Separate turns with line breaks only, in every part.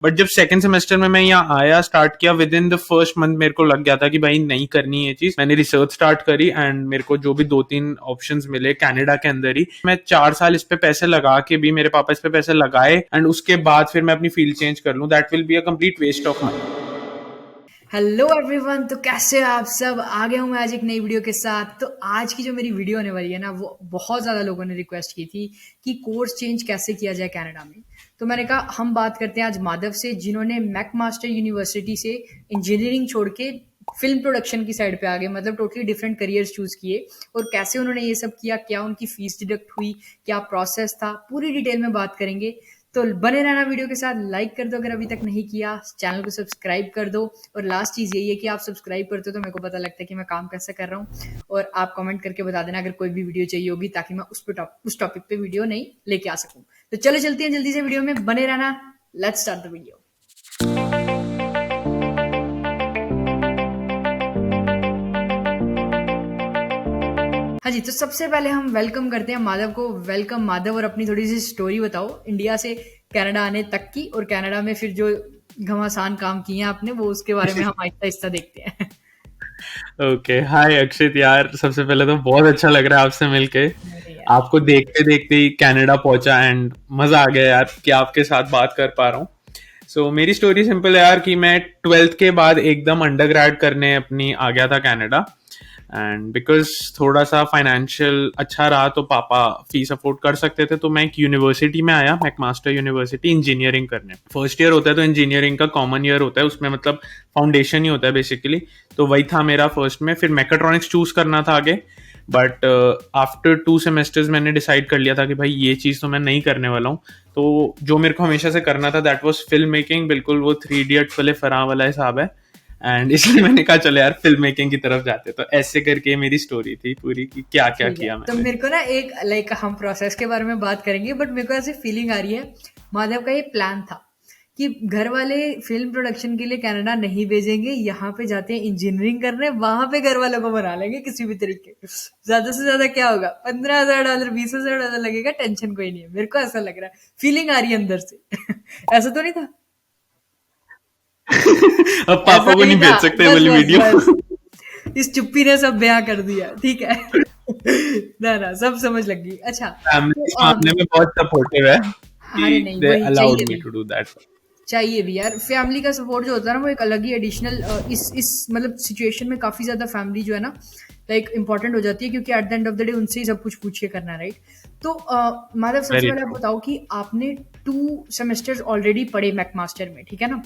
But जब second semester में मैं यहाँ आया, स्टार्ट किया, with in the first month मेरे को लग गया था कि भाई नहीं करनी ये चीज। मैंने रिसर्च स्टार्ट करी एंड मेरे को जो भी 2-3 ऑप्शंस मिले कनाडा के अंदर ही, मैं 4 साल इस पे पैसे लगा के भी, मेरे पापा इस पे पैसे लगाए एंड उसके बाद फिर मैं अपनी फील्ड चेंज कर लूं, that will be a complete waste of money.
Hello everyone, तो कैसे हो आप सब। आ गया हूँ मैं आज एक नई वीडियो के साथ। तो आज की जो मेरी वीडियो होने वाली है ना, वो बहुत ज़्यादा लोगों ने रिक्वेस्ट की थी कि कोर्स चेंज कैसे किया जाए कनाडा में। तो मैंने कहा हम बात करते हैं आज माधव से, जिन्होंने मैकमास्टर यूनिवर्सिटी से इंजीनियरिंग छोड़ के फिल्म प्रोडक्शन की साइड पे आ गए, मतलब टोटली डिफरेंट करियर्स चूज किए। और कैसे उन्होंने ये सब किया, क्या उनकी फीस डिडक्ट हुई, क्या प्रोसेस था, पूरी डिटेल में बात करेंगे। तो बने रहना वीडियो के साथ। लाइक कर दो अगर अभी तक नहीं किया, चैनल को सब्सक्राइब कर दो। और लास्ट चीज़ यही है कि आप सब्सक्राइब करते हो तो मेरे को पता लगता है कि मैं काम कैसे कर रहा हूँ। और आप कमेंट करके बता देना अगर कोई भी वीडियो चाहिए होगी, ताकि मैं उस टॉपिक पे वीडियो नहीं लेके आ सकूँ। तो चलो चलते हैं जल्दी से वीडियो में, बने रहना। Let's start the video. हाँ जी, तो सबसे पहले हम वेलकम करते हैं माधव को। वेलकम माधव, और अपनी थोड़ी सी स्टोरी बताओ इंडिया से कनाडा आने तक की, और कनाडा में फिर जो घमासान काम किए हैं आपने, वो उसके बारे में हम आहिस्ता आहिस्ता देखते हैं।
ओके, हाय अक्षित यार, सबसे पहले तो बहुत अच्छा लग रहा है आपसे मिलके।
अरे यार,
आपको देखते देखते ही कनाडा पहुंचा एंड मजा आ गया यार कि आपके साथ बात कर पा रहा हूँ। सो मेरी स्टोरी सिंपल है यार कि मैं 12th के बाद एकदम अंडर करने अपनी आ गया था कनाडा। एंड बिकॉज थोड़ा सा फाइनेंशियल अच्छा रहा तो पापा फीस अफोर्ड कर सकते थे, तो मैं एक यूनिवर्सिटी में आया, मैकमास्टर यूनिवर्सिटी, इंजीनियरिंग करने। फर्स्ट ईयर होता है तो इंजीनियरिंग का कॉमन ईयर होता है, उसमें मतलब फाउंडेशन ही होता है बेसिकली। तो वही था मेरा फर्स्ट में। फिर मैकाट्रॉनिक्स चूज करना था आगे, बट आफ्टर 2 सेमेस्टर्स मैंने डिसाइड कर लिया था कि भाई ये चीज़ तो मैं नहीं करने वाला हूँ। तो जो मेरे को हमेशा से करना था दैट वाज फिल्म मेकिंग, बिल्कुल वो 3 इडियट्स वाले फराह वाला हिसाब है। एंड इसलिए मैंने कहा चलो यार फिल्म मेकिंग की तरफ जाते। तो ऐसे करके मेरी स्टोरी थी पूरी कि क्या क्या
ठीक है।
किया
तो
मैंने।
मेरे को ना एक हम प्रोसेस के बारे में बात करेंगे, बट मेरे को ऐसे फीलिंग आ रही है माधव का ये प्लान था कि घर वाले फिल्म प्रोडक्शन के लिए कनाडा नहीं भेजेंगे, यहाँ पे जाते हैं इंजीनियरिंग करने, वहां पे घर वालों को बना लेंगे किसी भी तरीके। ज्यादा से ज्यादा क्या होगा, $15,000, $20,000 लगेगा, टेंशन कोई नहीं है। मेरे को ऐसा लग रहा है, फीलिंग आ रही है अंदर से। ऐसा तो नहीं था?
अब
ऐसा
पापा को
नहीं
नहीं
था।
भेज सकते ये
बस
वाली
बस
वीडियो।
बस, इस चुप्पी ने सब बयां कर दिया, ठीक है। ना ना, सब समझ लग गई। अच्छा,
फैमिली
तो
इस मामले में बहुत सपोर्टिव है कि
अरे नहीं,
दे
वही
अलाउड
चाहिए
मी
भी।
To do that.
चाहिए भी यार, फैमिली का सपोर्ट जो होता है ना, वो एक अलग ही एडिशनल इस मतलब सिचुएशन में काफी ज्यादा फैमिली जो है ना, इंपॉर्टेंट हो जाती है, क्योंकि eight the end of the day उनसे ही सब कुछ पूछ के करना है, राइट। तो माधव, सबसे
वेरी
पहले आप
ट्रू।
बताओ कि आपने 2 सेमेस्टर्स ऑलरेडी पढ़े मैकमास्टर में, ठीक है ना।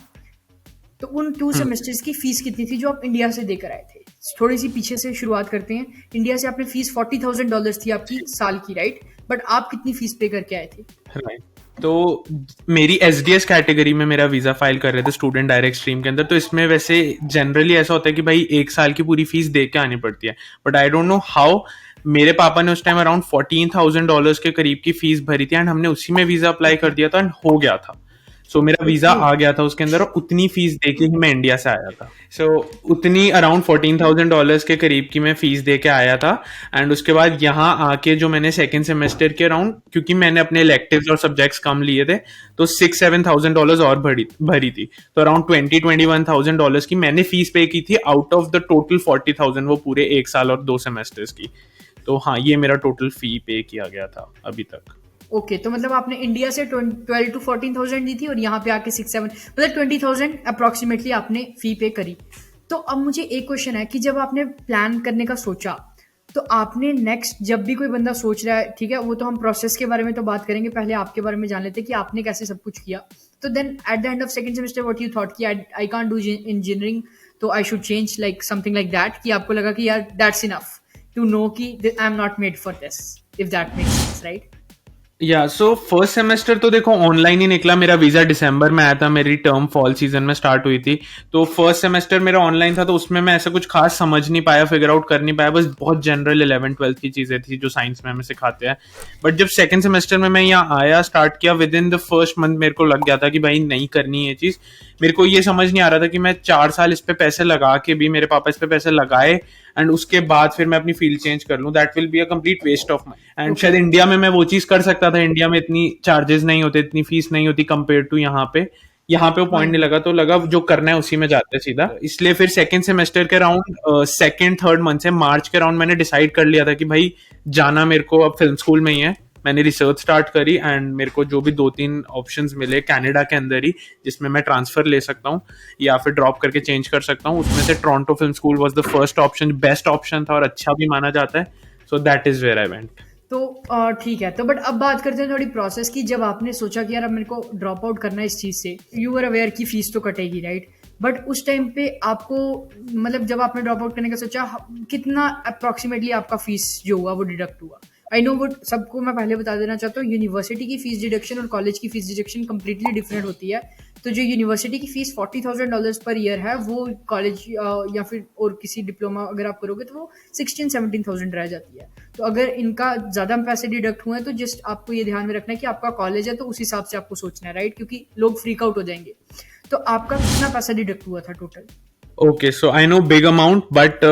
तो उन 2 सेमेस्टर्स की फीस कितनी थी जो आप इंडिया से देकर आए थे? थोड़ी सी पीछे से शुरुआत करते हैं। इंडिया से आपने फीस $40,000 थी आपकी साल की, राइट। बट आप कितनी फीस पे करके आए थे?
राइट। तो मेरी एसडीएस कैटेगरी में मेरा वीजा फाइल कर रहे थे, स्टूडेंट डायरेक्ट स्ट्रीम के अंदर। तो इसमें वैसे जनरली ऐसा होता है कि भाई 1 साल की पूरी फीस दे के आनी पड़ती है, but I don't know how मेरे पापा ने उस टाइम अराउंड $14,000 के करीब की फीस भरी थी एंड हमने उसी में वीजा अप्लाई कर दिया था एंड हो गया था। सो मेरा वीजा
ओके।
आ गया था उसके अंदर, और उतनी फीस दे के ही मैं इंडिया से आया था। सो उतनी अराउंड $14,000 के करीब की मैं फीस दे के आया था। एंड उसके बाद यहाँ आके जो मैंने सेकेंड सेमेस्टर के अराउंड, क्योंकि मैंने अपने इलेक्टिव्स और सब्जेक्ट्स कम लिए थे, तो $6-7,000 और भरी थी। तो अराउंड $20-21,000 की मैंने फीस पे की थी आउट ऑफ द टोटल 40,000, वो पूरे 1 साल और 2 सेमेस्टर्स की। तो हाँ, ये मेरा टोटल फी पे किया गया था अभी तक।
ओके, तो मतलब आपने इंडिया से 12 to 14,000 दी थी, और यहाँ पे आके 6-7, मतलब 20,000 अप्रोक्सीमेटली आपने फी पे करी। तो अब मुझे एक क्वेश्चन है कि जब आपने प्लान करने का सोचा, तो आपने नेक्स्ट जब भी कोई बंदा सोच रहा है, ठीक है, वो तो हम प्रोसेस के बारे में तो बात करेंगे, पहले आपके बारे में जान लेते हैं कि आपने कैसे सब कुछ किया। तो then at the end of second semester what you thought कि आई कांट डू इंजीनियरिंग, तो I should change, something like that, कि आपको लगा कि यार दैट्स इनफ टू नो कि I am not made for this, if that makes sense, right.
या so first semester तो देखो ऑनलाइन ही निकला। मेरा वीजा दिसंबर में आया था, मेरी टर्म फॉल सीजन में स्टार्ट हुई थी। तो फर्स्ट सेमेस्टर मेरा ऑनलाइन था, तो उसमें मैं ऐसा कुछ खास समझ नहीं पाया, फिगर आउट कर नहीं पाया। बस बहुत जनरल 11th-12th की चीजें थी जो साइंस में हमें सिखाते हैं। बट जब सेकंड सेमेस्टर में मैं यहाँ आया, स्टार्ट किया, with in the first month मेरे को लग गया था कि भाई नहीं करनी ये चीज। मेरे को ये समझ नहीं आ रहा था कि मैं 4 साल इस पे पैसे लगा के भी, मेरे पापा इस पे पैसे लगाए एंड उसके बाद फिर मैं अपनी फील्ड चेंज कर लूं, that will be a complete waste of money. And शायद इंडिया में मैं वो चीज कर सकता था, इंडिया में इतनी चार्जेस नहीं होते, इतनी फीस नहीं होती कंपेयर टू यहाँ पे, यहाँ पे वो
हाँ
पॉइंट नहीं
जी।
लगा, तो लगा जो करना है उसी में जाते हैं सीधा। इसलिए फिर सेकंड सेमेस्टर के अराउंड सेकंड थर्ड मंथ से मार्च के अराउंड मैंने डिसाइड कर लिया था कि भाई जाना मेरे को अब फिल्म स्कूल में ही है। मैंने रिसर्च स्टार्ट करी एंड मेरे को जो भी 2-3 ऑप्शंस मिले कनाडा के अंदर ही जिसमें मैं ट्रांसफर ले सकता हूँ या फिर ड्रॉप करके चेंज कर सकता हूँ, उसमें से Toronto film school was the first option, best option था और अच्छा भी माना जाता है। So that is where I went.
तो ठीक है, तो बट अब बात करते हैं थोड़ी प्रोसेस की। जब आपने सोचा कि यार अब मेरे को ड्रॉप आउट करना है इस चीज़ से, यू आर अवेयर कि फीस तो कटेगी, राइट? बट उस टाइम पे आपको, मतलब जब आपने ड्रॉप आउट करने का सोचा, कितना अप्रोक्सीमेटली आपका फीस जो हुआ वो डिडक्ट हुआ? आई नो, वो सबको मैं पहले बता देना चाहता हूँ, यूनिवर्सिटी की फीस डिडक्शन और कॉलेज की फीस डिडक्शन कंप्लीटली डिफरेंट होती है। तो जो यूनिवर्सिटी की फीस $40,000 पर ईयर है, वो कॉलेज या फिर और किसी डिप्लोमा अगर आप करोगे तो वो 16-17,000 रह जाती है। तो अगर इनका ज़्यादा पैसे डिडक्ट हुए हैं तो जस्ट आपको ये ध्यान में रखना है कि आपका कॉलेज है तो उस हिसाब से आपको सोचना है, राइट? क्योंकि लोग फ्रीक आउट हो जाएंगे। तो आपका कितना पैसा डिडक्ट हुआ था total?
Okay, so I know big amount but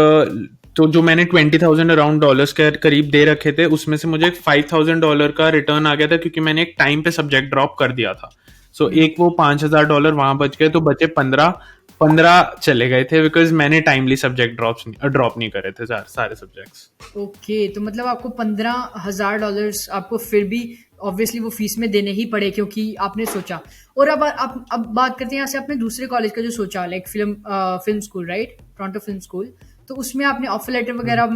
तो जो मैंने 20,000 अराउंड डॉलर्स के करीब दे रखे थे उसमें से मुझे $5,000 का रिटर्न आ गया था क्योंकि मैंने एक टाइम पे सब्जेक्ट ड्रॉप कर दिया था। सो एक वो $5,000 वहां बच गए, तो बचे 15 चले गए थे बिकॉज मैंने टाइमली सब्जेक्ट ड्रॉप नहीं करे थे सारे सब्जेक्ट्स।
ओके, तो मतलब आपको $15,000 आपको फिर भी ऑब्वियसली वो फीस में देने ही पड़े क्योंकि आपने सोचा। और अब बात करते हैं यहाँ से अपने दूसरे कॉलेज का जो सोचा, like film school, right? Toronto film school. तो उसमें आपने ऑफर लेटर वगैरह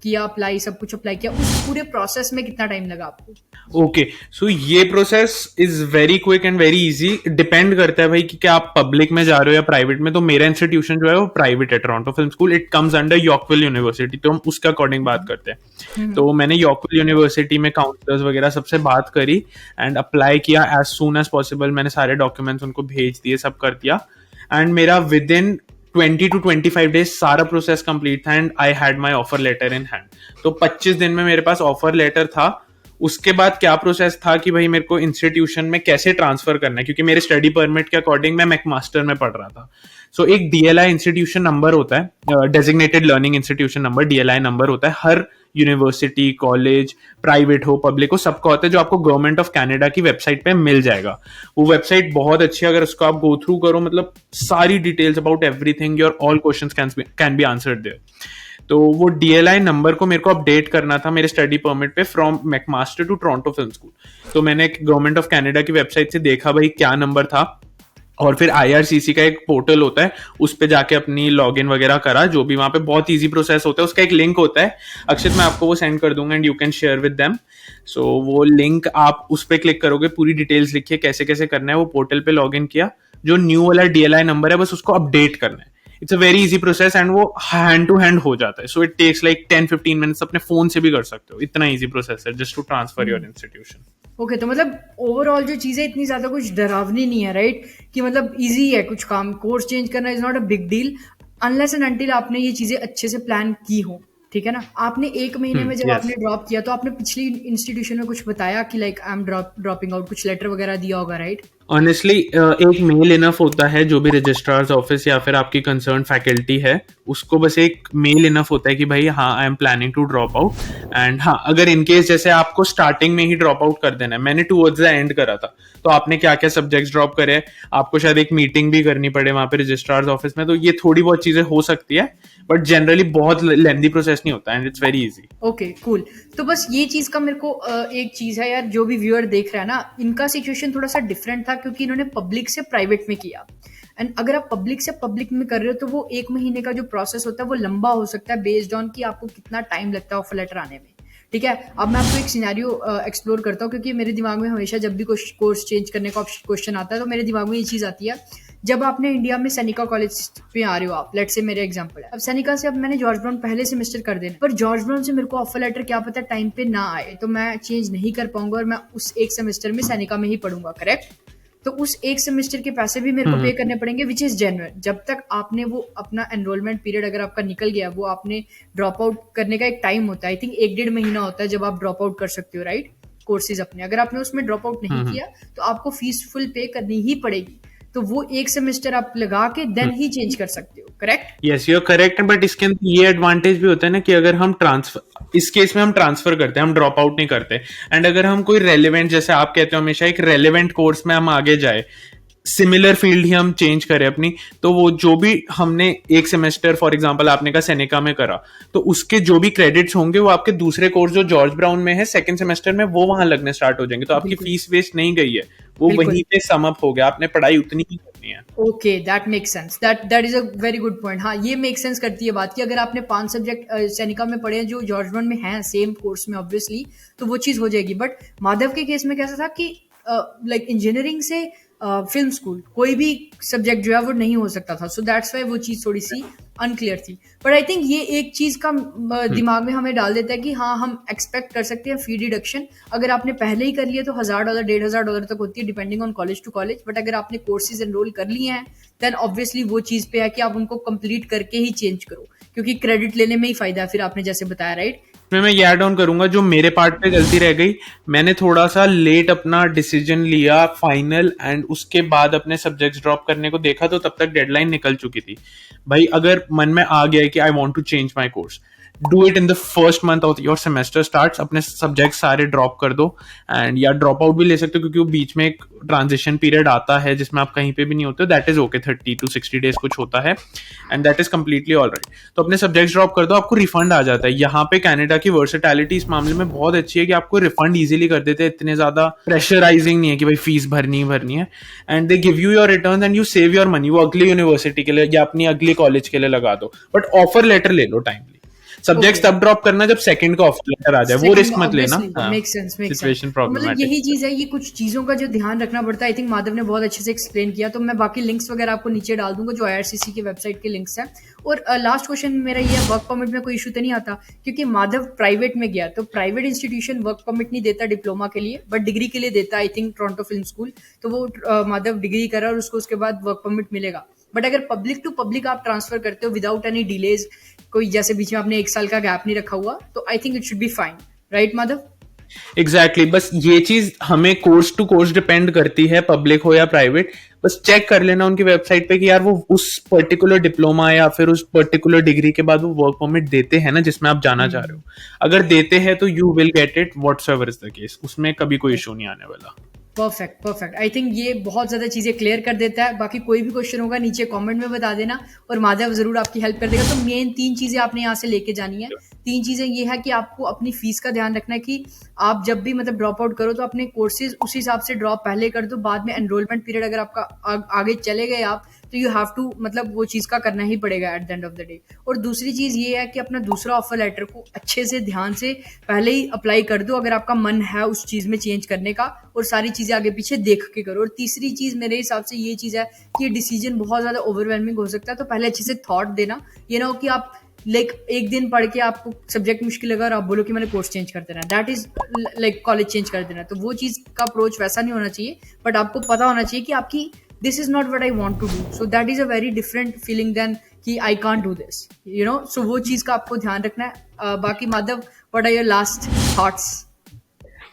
किया, अप्लाई, सब कुछ अप्लाई किया। उस पूरे प्रोसेस में कितना टाइम लगा आपको?
ओके, सो ये process is very quick and very easy. Depend करता है भाई कि क्या आप पब्लिक में जा रहे हो या प्राइवेट में। तो मेरा इंस्टीट्यूशन जो है वो प्राइवेट है, Toronto film school. It comes under Yorkville university, तो हम उसके अकॉर्डिंग बात करते हैं। तो मैंने यॉर्कविल यूनिवर्सिटी में काउंसलर्स वगैरह सबसे बात करी एंड अप्लाई किया एज सून एज पॉसिबल। मैंने सारे डॉक्यूमेंट्स उनको भेज दिए, सब कर दिया एंड मेरा विद इन 20 to 25 days सारा प्रोसेस कंप्लीट था and I had my offer letter in hand. तो 25 दिन में मेरे पास ऑफर लेटर था। उसके बाद क्या प्रोसेस था कि भाई मेरे को इंस्टीट्यूशन में कैसे ट्रांसफर करना है, क्योंकि मेरे स्टडी परमिट के अकॉर्डिंग मैं मैकमास्टर में पढ़ रहा था। सो एक डीएलआई इंस्टीट्यूशन नंबर होता है, designated learning institution number, DLI number होता है। हर यूनिवर्सिटी, कॉलेज, प्राइवेट हो, पब्लिक हो, सबका होता है, जो आपको गवर्नमेंट ऑफ कनाडा की वेबसाइट पे मिल जाएगा। वो वेबसाइट बहुत अच्छी है, अगर उसको आप गो थ्रू करो, मतलब सारी details about everything, your all questions can be answered there. तो वो डीएलआई नंबर को मेरे को अपडेट करना था मेरे स्टडी परमिट पे, from McMaster to Toronto film school. तो मैंने गवर्नमेंट ऑफ कनाडा की वेबसाइट से देखा भाई क्या नंबर था, और फिर आईआरसीसी का एक पोर्टल होता है, उस पे जाके अपनी लॉगिन वगैरह करा, जो भी वहां पे बहुत इजी प्रोसेस होता है। उसका एक लिंक होता है, अक्षित मैं आपको वो सेंड कर दूंगा and you can share with them. So वो लिंक आप उस पे क्लिक करोगे, पूरी डिटेल्स लिखिए कैसे कैसे करना है। वो पोर्टल पे लॉगिन किया, जो न्यू वाला डीएलआई नंबर है बस उसको अपडेट करना है। It's a very easy process and वो हैंड टू हैंड हो जाता है। So it takes like 10-15 minutes, अपने फोन से भी कर सकते हो। इतना इजी प्रोसेस है just to transfer your institution.
Okay, तो मतलब ओवरऑल जो चीज़ें इतनी ज़्यादा कुछ डरावनी नहीं है, राइट? कि मतलब इजी है कुछ काम, कोर्स चेंज करना is not a big deal unless and until आपने ये चीज़ें अच्छे से प्लान की हो, ठीक है ना? आपने 1 महीने में जब आपने
यस,
ड्रॉप किया तो आपने पिछली इंस्टीट्यूशन में कुछ बताया कि like I am dropping out, कुछ लेटर वगैरह दिया होगा, राइट?
ऑनेस्टली एक मेल इनफ होता है। जो भी रजिस्ट्रार्स ऑफिस या फिर आपकी कंसर्न फैकल्टी है, उसको बस एक मेल इनफ होता है कि भाई हाँ I am planning to drop out. And हाँ, अगर इनकेस जैसे आपको स्टार्टिंग में ही ड्रॉप आउट कर देना है, मैंने टूवर्ड्स द एंड करा था, तो आपने क्या क्या सब्जेक्ट्स ड्रॉप करे, आपको शायद एक मीटिंग भी करनी पड़े वहां पे रजिस्ट्रार्स ऑफिस में, तो ये थोड़ी बहुत चीजें हो सकती है, बट जनरली बहुत लेंथी प्रोसेस नहीं होता and it's very easy.
Okay, cool. तो बस ये चीज़ का मेरे को एक चीज़ है यार, जो भी व्यूअर देख रहा है ना, इनका सिचुएशन थोड़ा सा डिफरेंट था क्योंकि इन्होंने पब्लिक से प्राइवेट में किया। एंड अगर आप पब्लिक से पब्लिक में कर रहे हो तो वो 1 महीने का जो प्रोसेस होता है वो लंबा हो सकता है बेस्ड ऑन कि आपको कितना टाइम लगता है ऑफर लेटर आने में, ठीक है? अब मैं आपको एक सिनेरियो एक्सप्लोर करता हूँ क्योंकि मेरे दिमाग में हमेशा जब भी कोर्स चेंज करने का क्वेश्चन आता है तो मेरे दिमाग में ये चीज़ आती है। जब आपने इंडिया में सैनिका कॉलेज पे आ रहे हो आप, लेट से मेरे एग्जांपल है, अब सैनिका से अब मैंने जॉर्ज ब्राउन पहले सेमेस्टर कर देना, पर जॉर्ज ब्राउन से मेरे को ऑफर लेटर क्या पता टाइम पे ना आए, तो मैं चेंज नहीं कर पाऊंगा और मैं उस एक सेमेस्टर में सैनिका में ही पढ़ूंगा, करेक्ट? तो उस एक सेमेस्टर के पैसे भी मेरे को पे करने पड़ेंगे, विच इज जेन्युइन। जब तक आपने वो अपना एनरोलमेंट पीरियड अगर आपका निकल गया, वो आपने ड्रॉप आउट करने का एक टाइम होता है, आई थिंक 1-1.5 महीना होता है जब आप ड्रॉप आउट कर सकते हो, राइट? कोर्सेज अपने, अगर आपने उसमें ड्रॉप आउट नहीं किया तो आपको फीस फुल पे करनी ही पड़ेगी। तो वो एक सेमेस्टर आप लगा के देन ही चेंज कर सकते हो, correct?
Yes, you are correct, but इसके अंदर ये एडवांटेज भी होता है ना कि अगर हम ट्रांसफर, इस केस में हम ट्रांसफर करते हैं, हम ड्रॉप आउट नहीं करते। एंड अगर हम कोई रेलिवेंट, जैसे आप कहते हो हमेशा, एक रेलिवेंट कोर्स में हम आगे जाए, सिमिलर फील्ड ही हम चेंज करें अपनी, तो वो जो भी हमने एक सेमेस्टर फॉर एग्जांपल आपने कहा सेनेका में करा, तो उसके जो भी क्रेडिट्स होंगे वो आपके दूसरे कोर्स जो जॉर्ज ब्राउन में है सेकंड सेमेस्टर में वो वहां लगने स्टार्ट हो जाएंगे, तो आपकी
बिल्कुल
फीस वेस्ट नहीं गई है, वो
बिल्कुल।
वहीं पे सम अप हो गया, आपने पढ़ाई उतनी ही करनी है।
Okay, that makes sense, that is a very good point. हाँ, ये मेक सेंस करती है बात कि अगर आपने 5 सब्जेक्ट सैनिका में पढ़े हैं जो जॉर्ज वन में हैं सेम कोर्स में ऑब्वियसली, तो वो चीज़ हो जाएगी। बट माधव के केस में कैसा था कि लाइक इंजीनियरिंग से फिल्म स्कूल कोई भी सब्जेक्ट जो है वो नहीं हो सकता था, सो दैट्स वाई वो चीज़ थोड़ी सी अनक्लियर थी। बट आई थिंक ये एक चीज़ का दिमाग में हमें डाल देता है कि हाँ, हम एक्सपेक्ट कर सकते हैं फी डिडक्शन। अगर आपने पहले ही कर लिया तो $1000 $1500 तक होती है depending on college to college. But अगर आपने कोर्सेज एनरोल कर लिए हैं देन ऑब्वियसली वो चीज़ पे है कि आप उनको कंप्लीट करके ही चेंज करो, क्योंकि क्रेडिट लेने में ही फायदा है फिर, आपने जैसे बताया, राइट?
इसमें मैं ये ऐड ऑन करूंगा, जो मेरे पार्ट पे गलती रह गई, मैंने थोड़ा सा लेट अपना डिसीजन लिया फाइनल, एंड उसके बाद अपने सब्जेक्ट्स ड्रॉप करने को देखा तो तब तक डेडलाइन निकल चुकी थी। भाई अगर मन में आ गया है कि I want to change my course, do it in the first month of your semester starts, अपने सब्जेक्ट सारे ड्रॉप कर दो, एंड या ड्रॉप आउट भी ले सकते हो क्योंकि वो बीच में एक ट्रांजिशन पीरियड आता है जिसमें आप कहीं पे भी नहीं होते हो, that is okay, 30 to 60 days कुछ होता है, and that is completely all right. तो अपने सब्जेक्ट्स ड्रॉप कर दो, आपको रिफंड आ जाता है। यहाँ पे कनाडा की वर्सेटैलिटी इस मामले में बहुत अच्छी है कि आपको रिफंड इजीली कर देते हैं, इतने ज्यादा प्रेशराइजिंग नहीं है कि भाई फीस भरनी है, and they give you your return and you save your money, वो अगली यूनिवर्सिटी के लिए या अपनी अगली कॉलेज के लिए लगा दो, बट ऑफर लेटर ले लो टाइमली। सब्जेक्ट्स
ओके,
तब ड्रॉप करना जब सेकंड का ऑफर लेटर आ जाए, वो रिस्क मत लेना।
Make sense, make sense.
Situation
तो मतलब
प्रॉब्लमेटिक।
यही चीज है, ये कुछ चीजों का जो ध्यान रखना पड़ता है। आई थिंक माधव ने बहुत अच्छे से एक्सप्लेन किया, तो मैं बाकी लिंक्स वगैरह आपको नीचे डाल दूंगा जो आईआरसीसी की वेबसाइट के लिंक्स हैं। और लास्ट क्वेश्चन मेरा ये है, वर्क परमिट में कोई इशू तो नहीं आता? क्योंकि माधव प्राइवेट में गया, तो प्राइवेट इंस्टीट्यूशन वर्क परमिट नहीं देता डिप्लोमा के लिए, बट डिग्री के लिए देता है I think Toronto film school. तो वो माधव डिग्री करा और उसको उसके बाद वर्क परमिट मिलेगा। बट अगर पब्लिक टू पब्लिक आप ट्रांसफर करते हो विदाउट एनी डिलेज, कोई जैसे बीच में आपने 1 साल का गैप नहीं रखा हुआ, तो I think it should be fine, right Madhav?
Exactly बस ये चीज हमें कोर्स टू कोर्स डिपेंड करती है, पब्लिक हो या प्राइवेट। बस चेक कर लेना उनकी वेबसाइट पे कि यार वो उस पर्टिकुलर डिप्लोमा या फिर उस पर्टिकुलर डिग्री के बाद वो वर्क परमिट देते हैं ना जिसमें आप जाना चाह रहे हो। अगर देते हैं तो you will get it whatsoever is the case, उसमें कभी कोई इशू नहीं आने वाला।
Perfect, perfect. आई थिंक ये बहुत ज़्यादा चीज़ें क्लियर कर देता है। बाकी कोई भी क्वेश्चन होगा नीचे कमेंट में बता देना और माधव ज़रूर आपकी हेल्प कर देगा। तो मेन 3 चीज़ें आपने यहाँ से लेके जानी है। 3 चीज़ें ये है कि आपको अपनी फीस का ध्यान रखना है कि आप जब भी मतलब ड्रॉप आउट करो तो अपने कोर्सेज उस हिसाब से ड्रॉप पहले कर दो, बाद में एनरोलमेंट पीरियड अगर आपका आगे चले गए आप, तो यू हैव टू मतलब वो चीज़ का करना ही पड़ेगा eight the end of the day. और दूसरी चीज़ ये है कि अपना दूसरा ऑफर लेटर को अच्छे से ध्यान से पहले ही अप्लाई कर दो अगर आपका मन है उस चीज़ में चेंज करने का, और सारी चीज़ें आगे पीछे देख के करो। और तीसरी चीज़ मेरे हिसाब से ये चीज़ है कि ये डिसीजन बहुत ज़्यादा ओवरवेलमिंग हो सकता है, तो पहले अच्छे से थॉट देना। ये ना हो कि आप लाइक एक दिन पढ़ के आपको सब्जेक्ट मुश्किल लगा और आप बोलो कि मैंने कोर्स चेंज कर देना, that is like college change कर देना। तो वो चीज़ का अप्रोच वैसा नहीं होना चाहिए, बट आपको पता होना चाहिए कि आपकी this is not what I want to do, so that is a very different feeling than कि I can't do this, you know. So वो चीज़ का आपको ध्यान रखना है। बाकी Madhav, what are your last thoughts?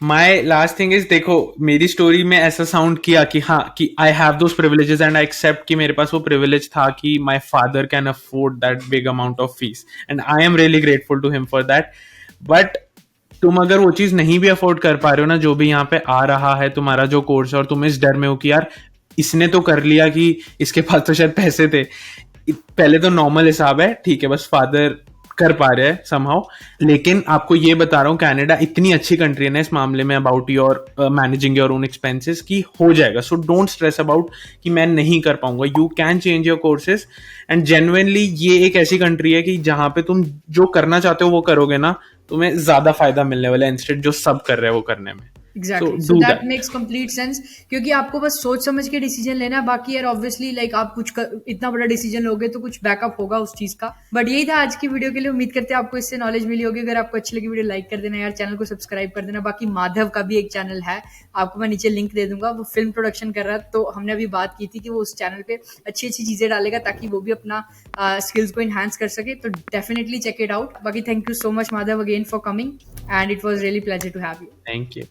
My last thing is, देखो मेरी स्टोरी में ऐसा साउंड किया कि हाँ कि I have those privileges and I accept कि मेरे पास वो प्रिविलेज था कि my father can afford that big amount of fees, and I am really grateful to him for that. But तुम अगर वो चीज नहीं भी अफोर्ड कर पा रहे हो ना, जो भी यहाँ पे आ रहा है तुम्हारा जो कोर्स, और तुम इस डर में हो कि यार इसने तो कर लिया कि इसके पास तो शायद पैसे थे, पहले तो नॉर्मल हिसाब है, ठीक है, बस फादर कर पा रहे हैं समहाउ। लेकिन आपको ये बता रहा हूँ कनाडा इतनी अच्छी कंट्री है ना इस मामले में about your managing your own expenses की हो जाएगा। सो डोंट स्ट्रेस अबाउट कि मैं नहीं कर पाऊंगा, you can change your courses. And genuinely ये एक ऐसी कंट्री है कि जहां पे तुम जो करना चाहते हो वो करोगे ना, तुम्हें ज्यादा फायदा मिलने वाला है इंस्टेड जो सब कर रहे हैं वो करने में।
Exactly, so that makes complete sense, क्योंकि आपको बस सोच समझ के डिसीजन लेना है। बाकी यार ऑब्वियसली लाइक आप इतना बड़ा डिसीजन लोगे तो कुछ बैकअप होगा उस चीज का। बट यही था आज की वीडियो के लिए, उम्मीद करते हैं आपको इससे नॉलेज मिली होगी। अगर आपको अच्छी लगी वीडियो लाइक कर देना यार, चैनल को सब्सक्राइब कर देना। बाकी माधव का भी एक चैनल है, आपको मैं नीचे लिंक दे दूंगा, वो फिल्म प्रोडक्शन कर रहा है, तो हमने अभी बात की थी कि वो उस चैनल पे अच्छी अच्छी चीजें डालेगा ताकि वो भी अपना स्किल्स को इन्हांस कर सके। तो डेफिनेटली चेक इट आउट। बाकी thank you so much Madhav again for coming, and it was really pleasure to have you.
Thank you.